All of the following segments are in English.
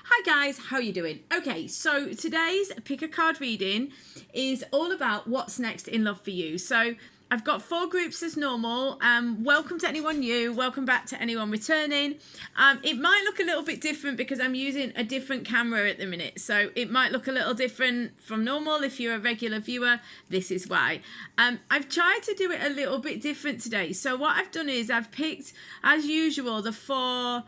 Hi guys, how are you doing? Okay, so today's pick a card reading is all about what's next in love for you. So I've got 4 groups as normal. Welcome to anyone new, welcome back to anyone returning. It might look a little bit different because I'm using a different camera at the minute. So it might look a little different from normal. If you're a regular viewer, this is why. I've tried to do it a little bit different today. So what I've done is I've picked, as usual, the 4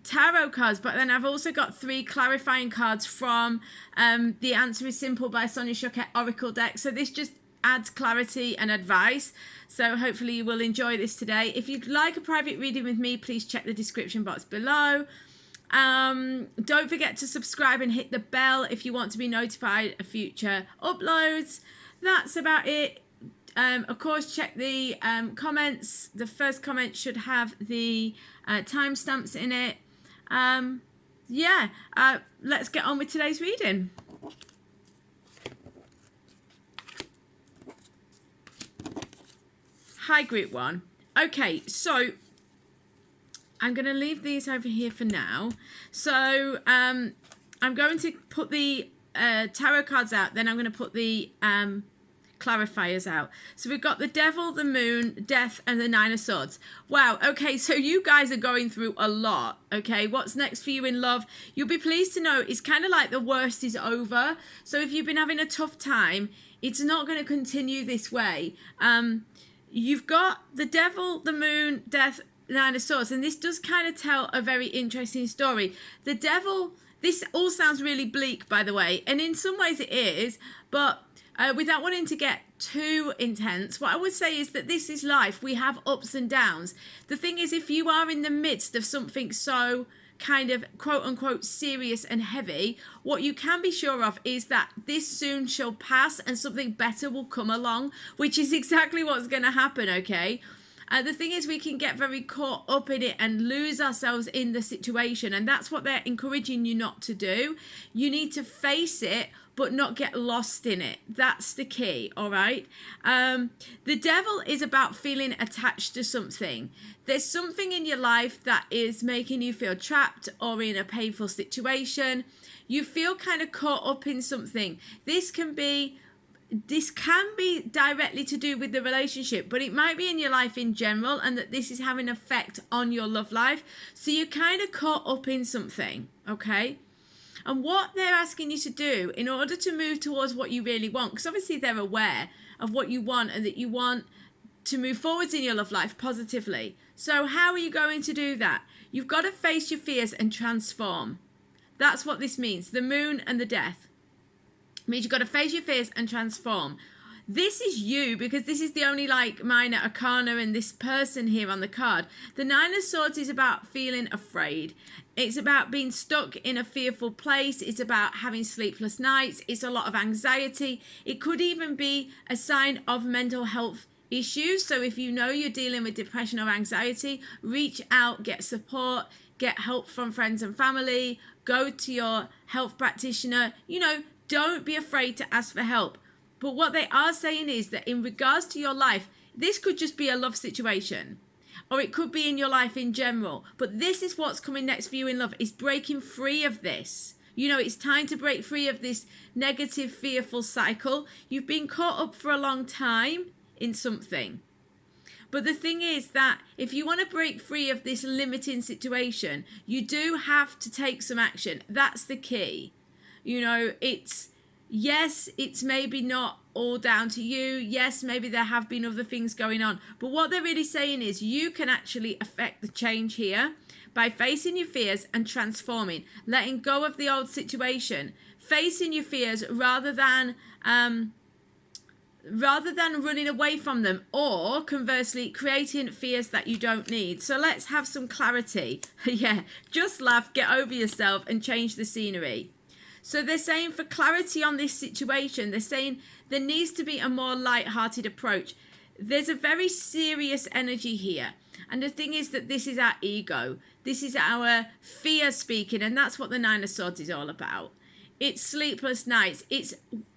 tarot cards, but then I've also got 3 clarifying cards from The Answer is Simple by Sonia Choquette Oracle deck. So this just adds clarity and advice. So hopefully you will enjoy this today. If you'd like a private reading with me, please check the description box below. Don't forget to subscribe and hit the bell if you want to be notified of future uploads. That's about it. Of course, check the comments. The first comment should have the timestamps in it. Let's get on with today's reading. Hi, group 1. Okay, so I'm going to leave these over here for now. So I'm going to put the tarot cards out, then I'm going to put the clarifiers out. So we've got the Devil, the Moon, Death, and the 9 of Swords. Wow, okay, so you guys are going through a lot, okay? What's next for you in love? You'll be pleased to know it's kind of like the worst is over. So if you've been having a tough time, it's not going to continue this way. You've got the Devil, the Moon, Death, 9 of Swords, and this does kind of tell a very interesting story. The Devil, this all sounds really bleak, by the way, and in some ways it is, but without wanting to get too intense, what I would say is that this is life. We have ups and downs. The thing is, if you are in the midst of something so kind of quote unquote serious and heavy, what you can be sure of is that this soon shall pass and something better will come along, which is exactly what's going to happen, okay? The thing is, we can get very caught up in it and lose ourselves in the situation, and that's what they're encouraging you not to do. You need to face it but not get lost in it. That's the key, all right? The Devil is about feeling attached to something. There's something in your life that is making you feel trapped or in a painful situation. You feel kind of caught up in something. This can be directly to do with the relationship, but it might be in your life in general, and that this is having an effect on your love life. So you're kind of caught up in something, okay? And what they're asking you to do in order to move towards what you really want, because obviously they're aware of what you want and that you want to move forwards in your love life positively. So how are you going to do that? You've got to face your fears and transform. That's what this means. The Moon and the Death means you've got to face your fears and transform. This is you, because this is the only minor arcana and this person here on the card. The 9 of Swords is about feeling afraid. It's about being stuck in a fearful place. It's about having sleepless nights. It's a lot of anxiety. It could even be a sign of mental health issues. So if you know you're dealing with depression or anxiety, reach out, get support, get help from friends and family, go to your health practitioner. Don't be afraid to ask for help. But what they are saying is that in regards to your life, this could just be a love situation, or it could be in your life in general. But this is what's coming next for you in love, is breaking free of this. It's time to break free of this negative, fearful cycle. You've been caught up for a long time in something. But the thing is that if you want to break free of this limiting situation, you do have to take some action. That's the key. Yes, it's maybe not all down to you. Yes, maybe there have been other things going on. But what they're really saying is you can actually affect the change here by facing your fears and transforming, letting go of the old situation, facing your fears rather than running away from them, or conversely, creating fears that you don't need. So let's have some clarity. Yeah, just laugh, get over yourself, and change the scenery. So they're saying for clarity on this situation, they're saying there needs to be a more light-hearted approach. There's a very serious energy here. And the thing is that this is our ego. This is our fear speaking, and that's what the 9 of Swords is all about. It's sleepless nights. It's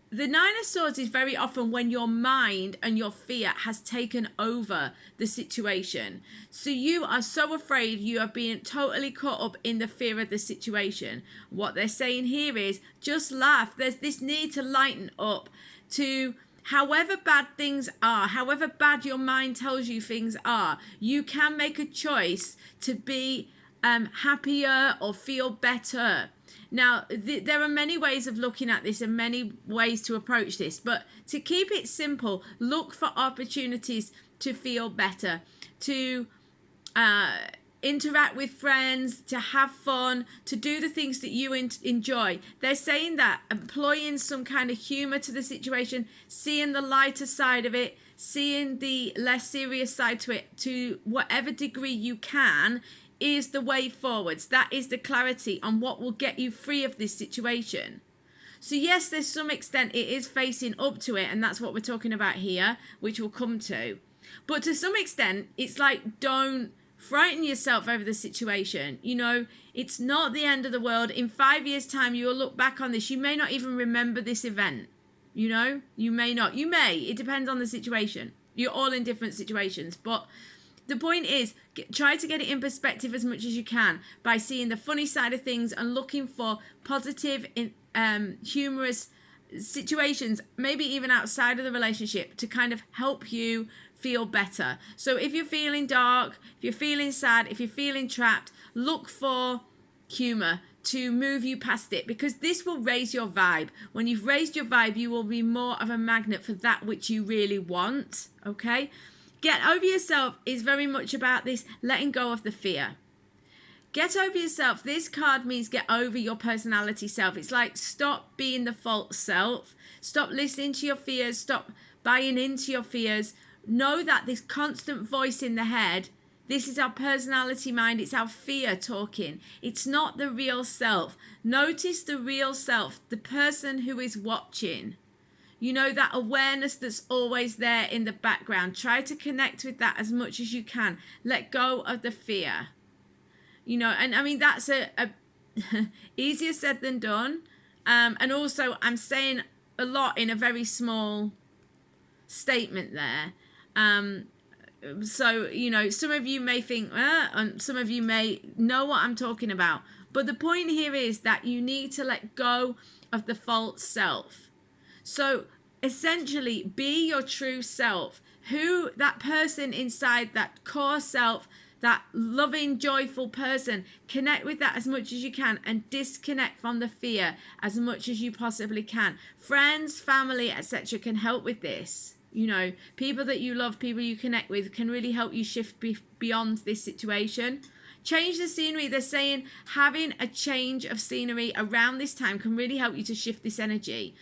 the Nine of Swords is very often when your mind and your fear has taken over the situation. So you are so afraid, you are being totally caught up in the fear of the situation. What they're saying here is just laugh. There's this need to lighten up, to however bad things are, however bad your mind tells you things are, you can make a choice to be happier or feel better. Now, there are many ways of looking at this and many ways to approach this, but to keep it simple, look for opportunities to feel better, to interact with friends, to have fun, to do the things that you enjoy. They're saying that employing some kind of humor to the situation, seeing the lighter side of it, seeing the less serious side to it, to whatever degree you can, is the way forwards. That is the clarity on what will get you free of this situation. So yes, there's some extent it is facing up to it, and that's what we're talking about here, which we'll come to. But to some extent, it's like, don't frighten yourself over the situation. You know, it's not the end of the world. In 5 years' time, you will look back on this. You may not even remember this event. You know, you may not. You may. It depends on the situation. You're all in different situations. But the point is, try to get it in perspective as much as you can by seeing the funny side of things and looking for positive, humorous situations, maybe even outside of the relationship, to kind of help you feel better. So if you're feeling dark, if you're feeling sad, if you're feeling trapped, look for humor to move you past it, because this will raise your vibe. When you've raised your vibe, you will be more of a magnet for that which you really want. Okay? Get over yourself is very much about this letting go of the fear. Get over yourself. This card means get over your personality self. It's like, stop being the false self. Stop listening to your fears. Stop buying into your fears. Know that this constant voice in the head, this is our personality mind. It's our fear talking. It's not the real self. Notice the real self, the person who is watching. You know, that awareness that's always there in the background. Try to connect with that as much as you can. Let go of the fear. You know, and I mean, that's a easier said than done. And also, I'm saying a lot in a very small statement there. So, you know, some of you may think, and some of you may know what I'm talking about. But the point here is that you need to let go of the false self. So essentially, be your true self. Who that person inside, that core self, that loving, joyful person. Connect with that as much as you can and disconnect from the fear as much as you possibly can. Friends, family, etc. can help with this. You know, people that you love, people you connect with can really help you shift beyond this situation. Change the scenery. They're saying having a change of scenery around this time can really help you to shift this energy.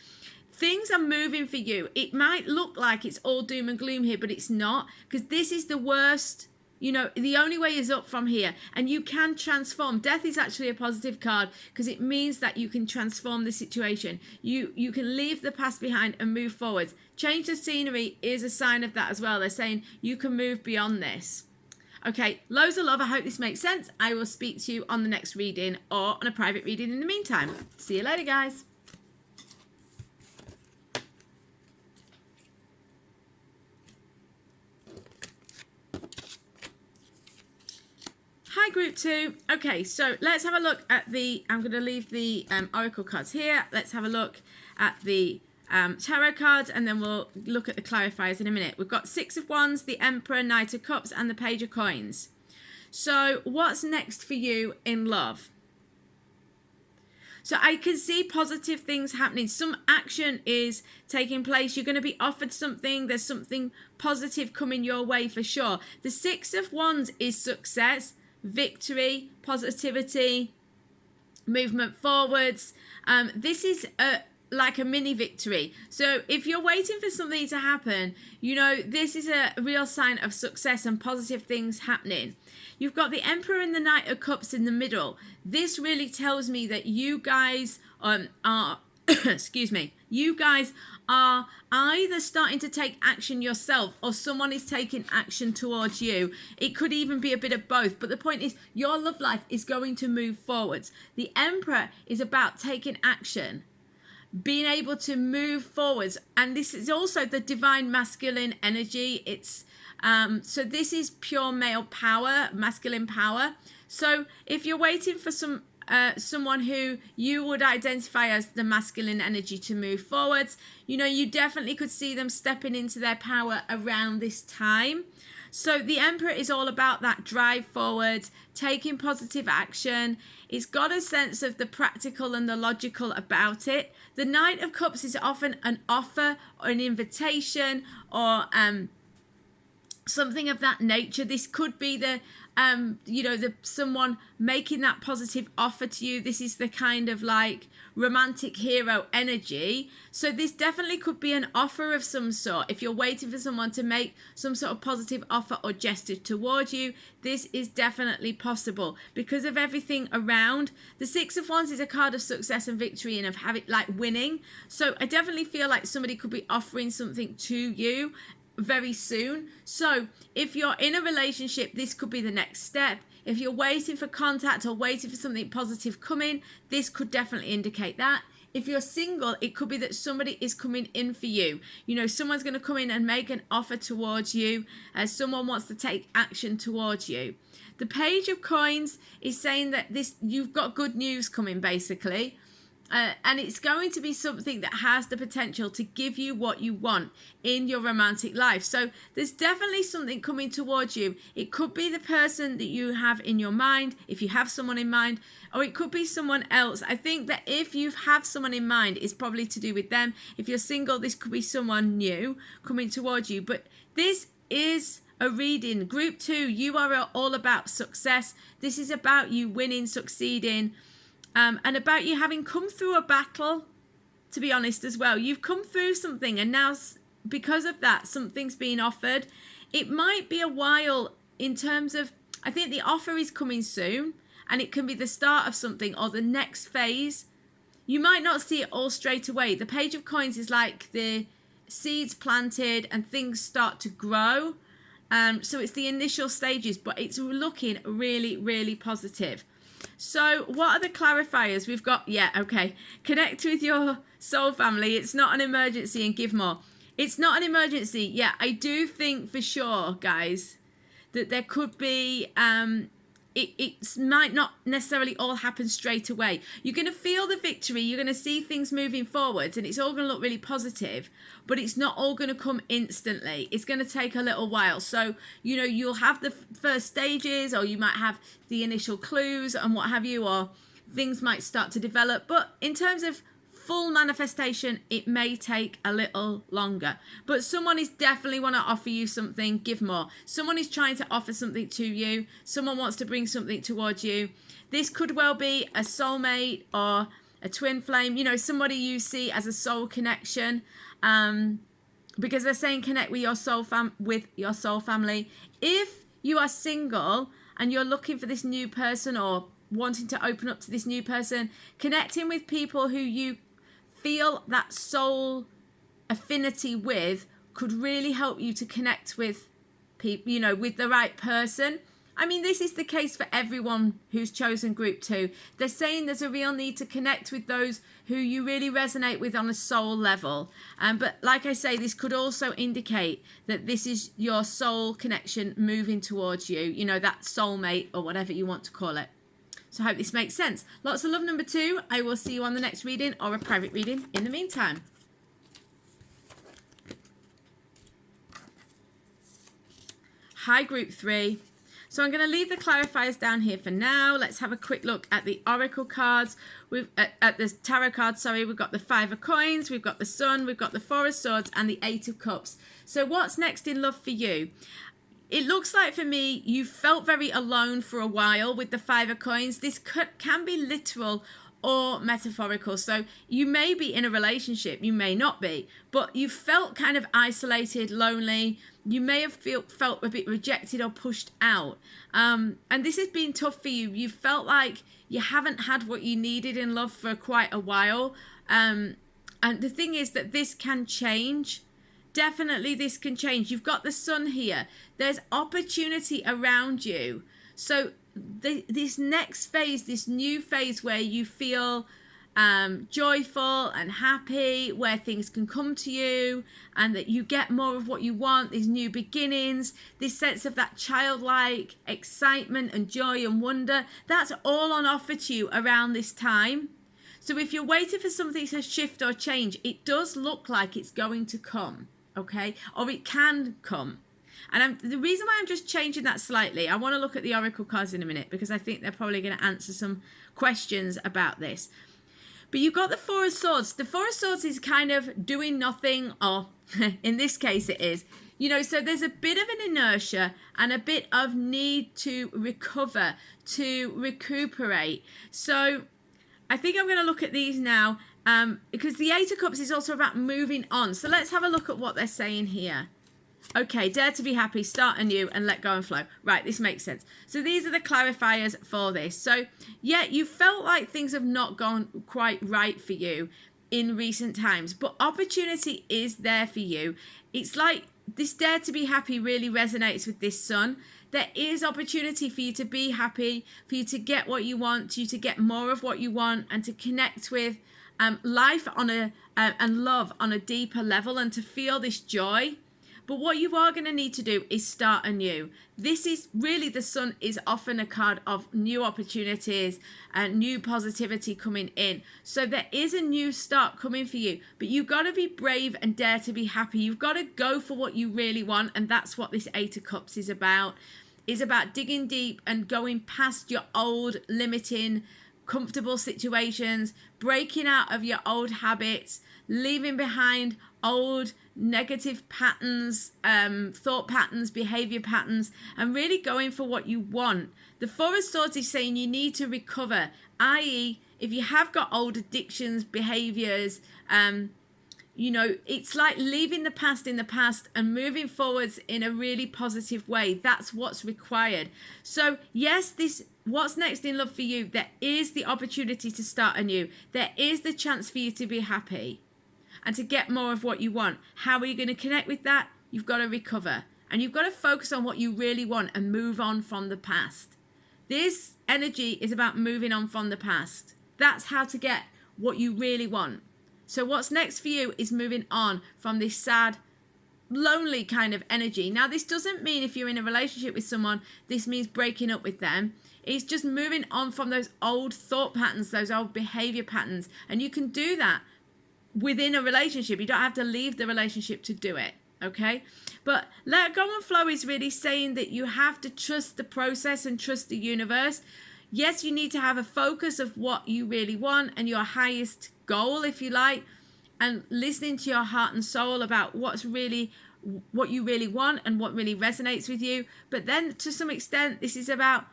Things are moving for you. It might look like it's all doom and gloom here, but it's not, because this is the worst. You know, the only way is up from here, and you can transform. Death is actually a positive card because it means that you can transform the situation. You can leave the past behind and move forward. Change the scenery is a sign of that as well. They're saying you can move beyond this. Okay, loads of love. I hope this makes sense. I will speak to you on the next reading or on a private reading in the meantime. See you later, guys. Hi, group 2. Okay, so let's have a look at I'm going to leave the oracle cards here. Let's have a look at the tarot cards, and then we'll look at the clarifiers in a minute. We've got 6 of Wands, the Emperor, Knight of Cups, and the Page of Coins. So what's next for you in love? So I can see positive things happening. Some action is taking place. You're going to be offered something. There's something positive coming your way for sure. The 6 of Wands is success, victory, positivity, movement forwards. This is like a mini victory. So if you're waiting for something to happen, you know, this is a real sign of success and positive things happening. You've got the Emperor and the Knight of Cups in the middle. This really tells me that you guys are, excuse me, you guys are either starting to take action yourself or someone is taking action towards you. It could even be a bit of both. But the point is, your love life is going to move forwards. The Emperor is about taking action. being able to move forwards. And this is also the divine masculine energy. It's so this is pure male power, masculine power. So if you're waiting for someone who you would identify as the masculine energy to move forwards, you know, you definitely could see them stepping into their power around this time. So the Emperor is all about that drive forward, taking positive action. It's got a sense of the practical and the logical about it. The Knight of Cups is often an offer or an invitation or something of that nature. This could be the someone making that positive offer to you. This is the kind of like romantic hero energy. So this definitely could be an offer of some sort. If you're waiting for someone to make some sort of positive offer or gesture towards you, this is definitely possible because of everything around. The Six of Wands is a card of success and victory and of having like winning. So I definitely feel like somebody could be offering something to you very soon. So if you're in a relationship, this could be the next step. If you're waiting for contact or waiting for something positive coming, this could definitely indicate that. If you're single, it could be that somebody is coming in for you. You know, someone's going to come in and make an offer towards you as someone wants to take action towards you. The Page of Coins is saying that you've got good news coming, basically. And it's going to be something that has the potential to give you what you want in your romantic life. So there's definitely something coming towards you. It could be the person that you have in your mind, if you have someone in mind, or it could be someone else. I think that if you have someone in mind, it's probably to do with them. If you're single, this could be someone new coming towards you. But this is a reading. Group 2, you are all about success. This is about you winning, succeeding. And about you having come through a battle, to be honest, as well. You've come through something, and now because of that, something's being offered. It might be a while in terms of, I think the offer is coming soon, and it can be the start of something or the next phase. You might not see it all straight away. The Page of Coins is like the seeds planted and things start to grow. So it's the initial stages, but it's looking really, really positive. So what are the clarifiers? We've got, connect with your soul family. It's not an emergency and give more. It's not an emergency. Yeah, I do think for sure, guys, that there could be, it might not necessarily all happen straight away. You're going to feel the victory. You're going to see things moving forwards and it's all going to look really positive, but it's not all going to come instantly. It's going to take a little while. So, you know, you'll have the first stages, or you might have the initial clues and what have you, or things might start to develop. But in terms of full manifestation, it may take a little longer. But someone is definitely want to offer you something. Give more. Someone is trying to offer something to you. Someone wants to bring something towards you. This could well be a soulmate or a twin flame, you know, somebody you see as a soul connection, because they're saying connect with your soul family. If you are single and you're looking for this new person or wanting to open up to this new person, connecting with people who you feel that soul affinity with could really help you to connect with people, you know, with the right person. I mean, this is the case for everyone who's chosen Group 2. They're saying there's a real need to connect with those who you really resonate with on a soul level. But like I say, this could also indicate that this is your soul connection moving towards you, you know, that soulmate or whatever you want to call it. So I hope this makes sense. Lots of love, number 2. I will see you on the next reading or a private reading in the meantime. Hi, Group 3. So I'm going to leave the clarifiers down here for now. Let's have a quick look at the oracle cards. At the tarot cards, sorry. We've got the 5 of coins, we've got the sun, we've got the 4 of swords and the 8 of cups. So what's next in love for you? It looks like for me, you felt very alone for a while with the 5 of coins. This can be literal or metaphorical. So you may be in a relationship, you may not be, but you felt kind of isolated, lonely. You may have felt a bit rejected or pushed out. And this has been tough for you. You felt like you haven't had what you needed in love for quite a while. And the thing is that this can change. Definitely this can change. You've got the sun here. There's opportunity around you. So this next phase, this new phase where you feel joyful and happy, where things can come to you and that you get more of what you want, these new beginnings, this sense of that childlike excitement and joy and wonder. That's all on offer to you around this time. So if you're waiting for something to shift or change, it does look like it's going to come, okay? Or it can come. And the reason why I'm just changing that slightly, I want to look at the oracle cards in a minute because I think they're probably going to answer some questions about this. But you've got the Four of Swords. The Four of Swords is kind of doing nothing, or in this case it is. You know, so there's a bit of an inertia and a bit of need to recover, to recuperate. So I think I'm going to look at these now because the Eight of Cups is also about moving on. So let's have a look at what they're saying here. Okay, dare to be happy, start anew, and let go and flow. Right, this makes sense. So these are the clarifiers for this. So, yeah, you felt like things have not gone quite right for you in recent times, but opportunity is there for you. It's like this dare to be happy really resonates with this Sun. There is opportunity for you to be happy, for you to get what you want, for you to get more of what you want, and to connect with life on and love on a deeper level, and to feel this joy. But what you are going to need to do is start anew. This is really, the Sun is often a card of new opportunities and new positivity coming in. So there is a new start coming for you, but you've got to be brave and dare to be happy. You've got to go for what you really want. And that's what this Eight of Cups is about. It's about digging deep and going past your old limiting, comfortable situations, breaking out of your old habits, leaving behind old negative patterns, thought patterns, behavior patterns, and really going for what you want. The Four of Swords is saying you need to recover, i.e. if you have got old addictions, behaviors, you know, it's like leaving the past in the past and moving forwards in a really positive way. That's what's required. So yes, what's next in love for you, there is the opportunity to start anew. There is the chance for you to be happy and to get more of what you want. How are you going to connect with that? You've got to recover. And you've got to focus on what you really want and move on from the past. This energy is about moving on from the past. That's how to get what you really want. So what's next for you is moving on from this sad, lonely kind of energy. Now, this doesn't mean if you're in a relationship with someone, this means breaking up with them. It's just moving on from those old thought patterns, those old behavior patterns. And you can do that within a relationship. You don't have to leave the relationship to do it, okay? But let go and flow is really saying that you have to trust the process and trust the universe. Yes, you need to have a focus of what you really want and your highest goal, if you like, and listening to your heart and soul about what you really want and what really resonates with you. But then to some extent, this is about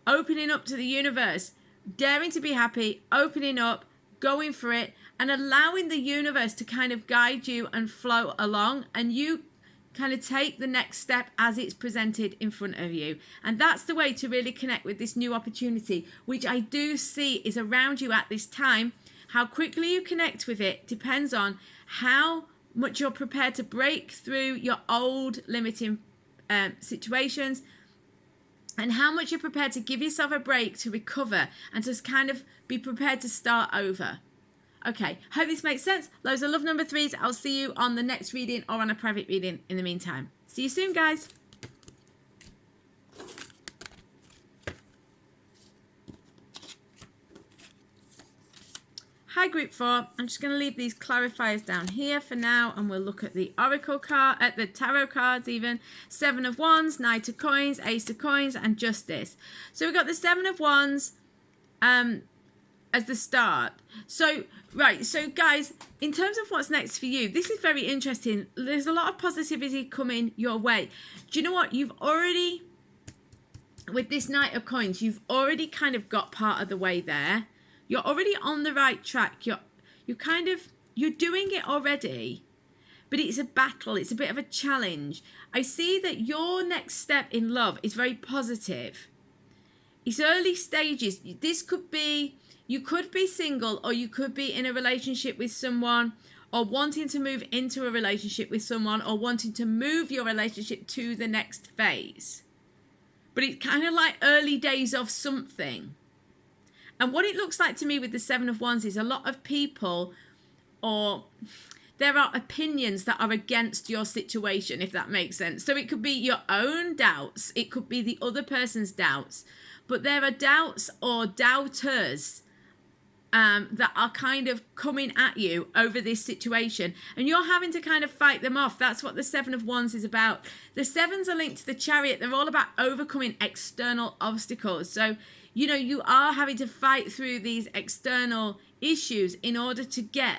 opening up to the universe, daring to be happy, opening up, going for it, and allowing the universe to kind of guide you and flow along, and you kind of take the next step as it's presented in front of you. And that's the way to really connect with this new opportunity, which I do see is around you at this time. How quickly you connect with it depends on how much you're prepared to break through your old limiting situations, and how much you're prepared to give yourself a break to recover and to kind of be prepared to start over. Okay, hope this makes sense. Loads of love, number threes. I'll see you on the next reading or on a private reading in the meantime. See you soon, guys. Hi, group 4. I'm just going to leave these clarifiers down here for now, and we'll look at the oracle card, at the tarot cards even. 7 of Wands, Knight of Coins, Ace of Coins, and Justice. So we've got the 7 of Wands as the start. So, right, so guys, in terms of what's next for you, this is very interesting. There's a lot of positivity coming your way. Do you know what? You've already, with this Knight of Coins, you've already kind of got part of the way there. You're already on the right track. You're doing it already, but it's a battle. It's a bit of a challenge. I see that your next step in love is very positive. It's early stages. This could be, you could be single, or you could be in a relationship with someone, or wanting to move into a relationship with someone, or wanting to move your relationship to the next phase. But it's kind of like early days of something. And what it looks like to me with the Seven of Wands is a lot of people, or there are opinions that are against your situation, if that makes sense. So it could be your own doubts. It could be the other person's doubts. But there are doubts or doubters that are kind of coming at you over this situation, and you're having to kind of fight them off. That's what the Seven of Wands is about. The Sevens are linked to the Chariot. They're all about overcoming external obstacles. So, you know, you are having to fight through these external issues in order to get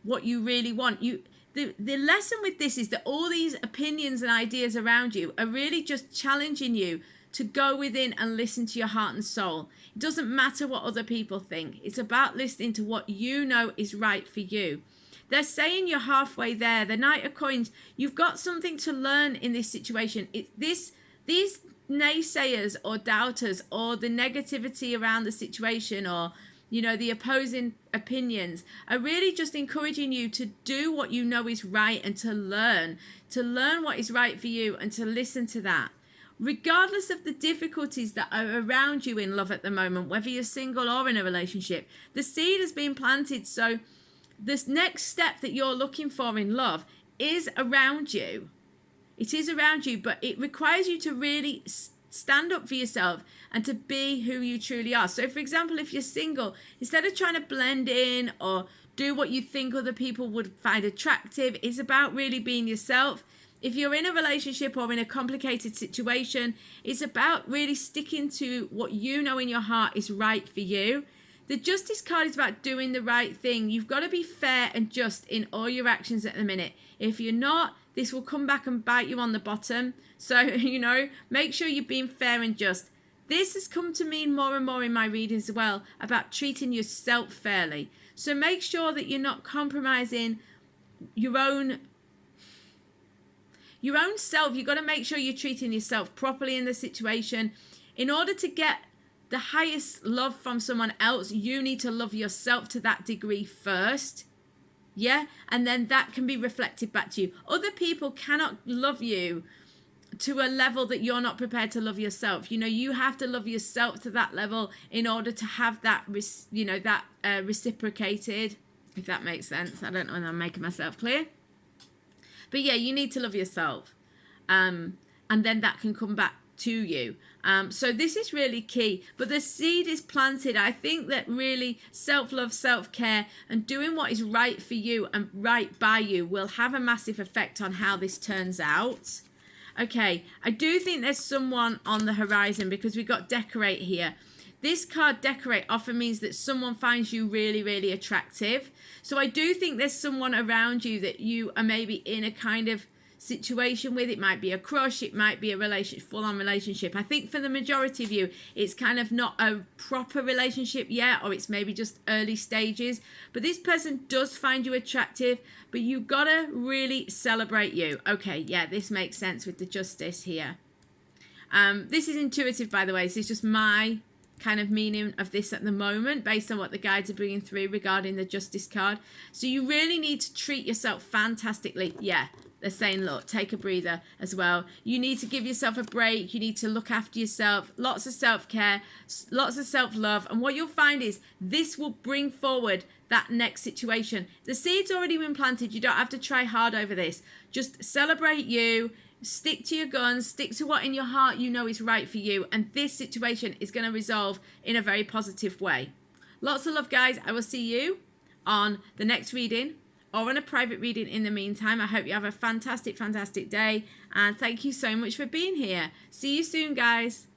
what you really want. The lesson with this is that all these opinions and ideas around you are really just challenging you to go within and listen to your heart and soul. It doesn't matter what other people think. It's about listening to what you know is right for you. They're saying you're halfway there. The Knight of Coins, you've got something to learn in this situation. These naysayers or doubters or the negativity around the situation, or, you know, the opposing opinions, are really just encouraging you to do what you know is right and to learn what is right for you and to listen to that. Regardless of the difficulties that are around you in love at the moment, whether you're single or in a relationship, the seed has been planted. So this next step that you're looking for in love is around you. It is around you, but it requires you to really stand up for yourself and to be who you truly are. So, for example, if you're single, instead of trying to blend in or do what you think other people would find attractive, it's about really being yourself. If you're in a relationship or in a complicated situation, it's about really sticking to what you know in your heart is right for you. The Justice card is about doing the right thing. You've got to be fair and just in all your actions at the minute. If you're not, this will come back and bite you on the bottom. So, you know, make sure you're being fair and just. This has come to mean more and more in my readings as well, about treating yourself fairly. So make sure that you're not compromising your own self. You've got to make sure you're treating yourself properly in the situation. In order to get the highest love from someone else, you need to love yourself to that degree first. Yeah? And then that can be reflected back to you. Other people cannot love you to a level that you're not prepared to love yourself. You know, you have to love yourself to that level in order to have that, reciprocated, if that makes sense. I don't know when I'm making myself clear. But yeah, you need to love yourself. And then that can come back to you. So this is really key. But the seed is planted. I think that really self-love, self-care, and doing what is right for you and right by you will have a massive effect on how this turns out. Okay, I do think there's someone on the horizon, because we got decorate here. This card, decorate, often means that someone finds you really, really attractive. So I do think there's someone around you that you are maybe in a kind of situation with. It might be a crush, it might be a relationship, full-on relationship. I think for the majority of you, it's kind of not a proper relationship yet, or it's maybe just early stages. But this person does find you attractive, but you gotta really celebrate you. Okay, yeah, this makes sense with the Justice here. This is intuitive, by the way. This is just my kind of meaning of this at the moment based on what the guides are bringing through regarding the Justice card. So you really need to treat yourself fantastically. Yeah, they're saying, look, take a breather as well. You need to give yourself a break. You need to look after yourself. Lots of self-care, lots of self-love. And what you'll find is this will bring forward that next situation. The seed's already been planted. You don't have to try hard over this. Just celebrate you. Stick to your guns, stick to what in your heart you know is right for you, and this situation is going to resolve in a very positive way. Lots of love, guys. I will see you on the next reading or on a private reading in the meantime. I hope you have a fantastic, fantastic day, and thank you so much for being here. See you soon, guys.